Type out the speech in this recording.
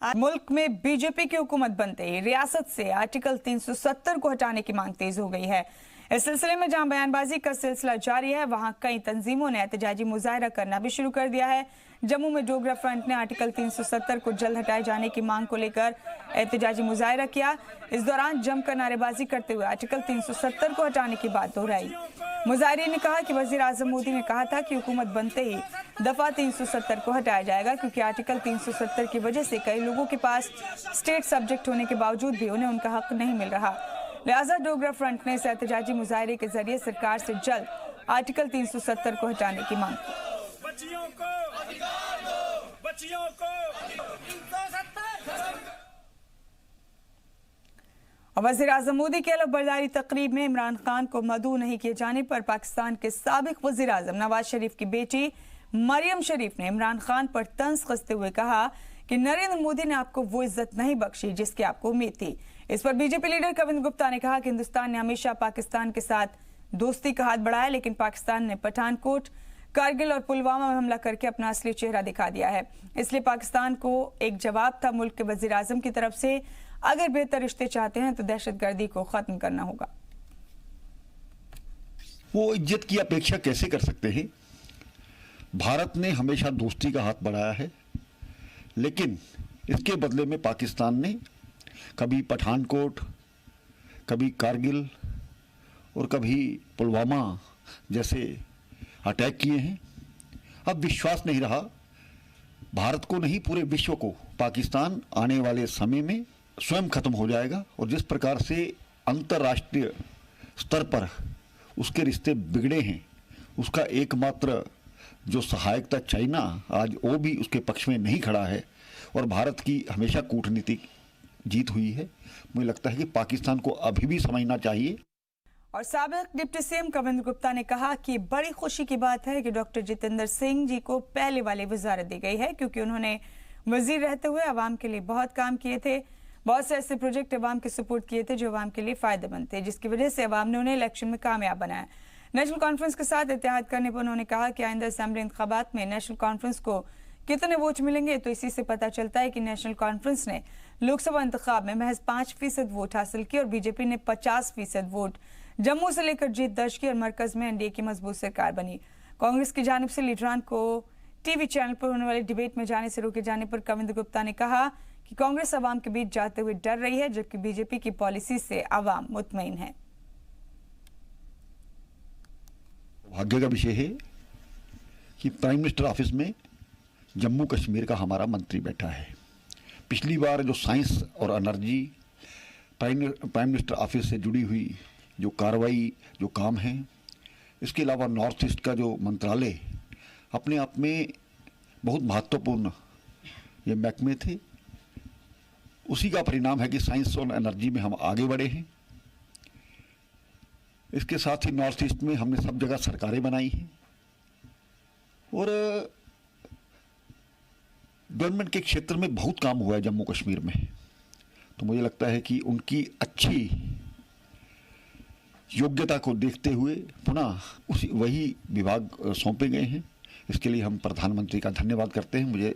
मुल्क में बीजेपी की हुकूमत बनते ही रियासत से आर्टिकल 370 को हटाने की मांग तेज हो गई है। इस सिलसिले में जहां बयानबाजी का सिलसिला जारी है, वहां कई तंजीमों ने एहतजाजी मुजाहरा करना भी शुरू कर दिया है। जम्मू में डोगरा फ्रंट ने आर्टिकल 370 को जल्द हटाए जाने की मांग को लेकर एहतजाजी मुजाहरा किया। इस दौरान जमकर नारेबाजी करते हुए आर्टिकल 370 को हटाने की बात दोहराई। मुजाहिरीन ने कहा कि वजीर आजम मोदी ने कहा था कि हुकूमत बनते ही दफा 370 को हटाया जाएगा, क्योंकि आर्टिकल 370 की वजह से कई लोगों के पास स्टेट सब्जेक्ट होने के बावजूद भी उन्हें उनका हक नहीं मिल रहा। लिहाजा डोगरा फ्रंट ने इस एहतजाजी मुजाहरे के जरिए सरकार से जल्द आर्टिकल 370 को हटाने की मांग की। वज़ीर आज़म मोदी की अलग-बर्दारी तकरीब में इमरान खान को मदऊ नहीं किए जाने पर पाकिस्तान के साबिक वज़ीर आज़म नवाज शरीफ की बेटी मरियम शरीफ ने इमरान खान पर तंज कसते हुए कहा कि नरेंद्र मोदी ने आपको वो इज्जत नहीं बख्शी जिसकी आपको उम्मीद थी। इस पर बीजेपी लीडर कविंद्र गुप्ता ने कहा कि हिंदुस्तान ने हमेशा पाकिस्तान के साथ दोस्ती का हाथ बढ़ाया, लेकिन पाकिस्तान ने पठानकोट, कारगिल और पुलवामा में हमला करके अपना असली चेहरा दिखा दिया है। इसलिए पाकिस्तान को एक जवाब था मुल्क के वज़ीर आज़म की तरफ से, अगर बेहतर रिश्ते चाहते हैं तो दहशतगर्दी को खत्म करना होगा। वो इज्जत की अपेक्षा कैसे कर सकते हैं? भारत ने हमेशा दोस्ती का हाथ बढ़ाया है, लेकिन इसके बदले में पाकिस्तान ने कभी पठानकोट, कभी कारगिल और कभी पुलवामा जैसे अटैक किए हैं। अब विश्वास नहीं रहा, भारत को नहीं पूरे विश्व को पाकिस्तान आने वाले समय में स्वयं खत्म हो जाएगा। और जिस प्रकार से अंतर्राष्ट्रीय स्तर पर उसके रिश्ते बिगड़े हैं, उसका एकमात्र जो सहायक था चाइना, आज वो भी उसके पक्ष में नहीं खड़ा है और भारत की हमेशा कूटनीतिक जीत हुई है। मुझे लगता है कि पाकिस्तान को अभी भी समझना चाहिए। और साबिक डिप्टी सीएम कविंद्र गुप्ता ने कहा कि बड़ी खुशी की बात है कि डॉक्टर जितेंद्र सिंह जी को पहले वाली वजारत दी गई है, क्योंकि उन्होंने वजीर रहते हुए अवाम के लिए बहुत काम किए थे। बहुत से ऐसे प्रोजेक्ट अवाम के सपोर्ट किए थे जो अवाम के लिए फायदेमंद थे, जिसकी वजह से अवाम ने उन्हें इलेक्शन में कामयाब बनाया। नेशनल कॉन्फ्रेंस के साथ इत्तेहाद करने पर उन्होंने कहा कि आइंदा असेंबली इंतखाबात में नेशनल कॉन्फ्रेंस को कितने वोट मिलेंगे तो इसी से पता चलता है कि नेशनल कॉन्फ्रेंस ने लोकसभा इंतखाब में महज 5% वोट हासिल किए और बीजेपी ने 50% वोट जम्मू से लेकर जीत दर्ज की और मरकज में एनडीए की मजबूत सरकार बनी। कांग्रेस की जानिब से लीडरान को टीवी चैनल पर होने वाले डिबेट में जाने से रोके जाने पर कविंद्र गुप्ता ने कहा कि कांग्रेस अवाम के बीच जाते हुए डर रही है, जबकि बीजेपी की पॉलिसी से अवाम मुतमईन है। भाग्य का विषय है कि प्राइम मिनिस्टर ऑफिस में जम्मू कश्मीर का हमारा मंत्री बैठा है। पिछली बार जो साइंस और एनर्जी प्राइम मिनिस्टर ऑफिस से जुड़ी हुई जो कार्रवाई जो काम है, इसके अलावा नॉर्थ ईस्ट का जो मंत्रालय अपने आप में बहुत महत्वपूर्ण ये महकमे थे, उसी का परिणाम है कि साइंस और एनर्जी में हम आगे बढ़े हैं। इसके साथ ही नॉर्थ ईस्ट में हमने सब जगह सरकारें बनाई हैं और गवर्नमेंट के क्षेत्र में बहुत काम हुआ है जम्मू कश्मीर में। तो मुझे लगता है कि उनकी अच्छी योग्यता को देखते हुए पुनः वही विभाग सौंपे गए हैं। इसके लिए हम प्रधानमंत्री का धन्यवाद करते हैं। मुझे